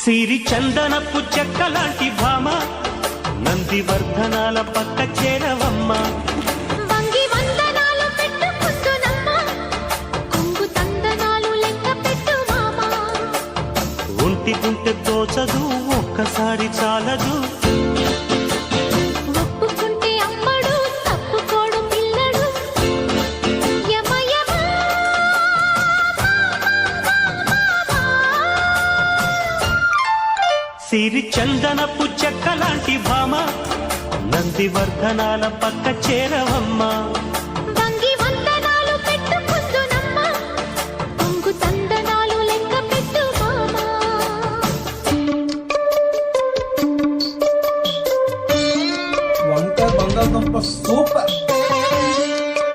సిరి చందనపు చెక్కలాంటి భామ నందివర్ధనాల పక్క చేరవమ్మ. వంగి వందనాలు పెట్టుకుందునమ్మ, కొంగు తందనాలు లెక్క పెట్టు మామ. ఒంటి గుంటె తోచదు ఒక్కసారి చాలదు, ఒప్పుకుంటే అమ్మడు తప్పుకోడు పిల్లడు. యమ యమ సిరి చందనపు చెక్కలాంటి భామ నందివర్ధనాల పక్క చేరవమ్మ.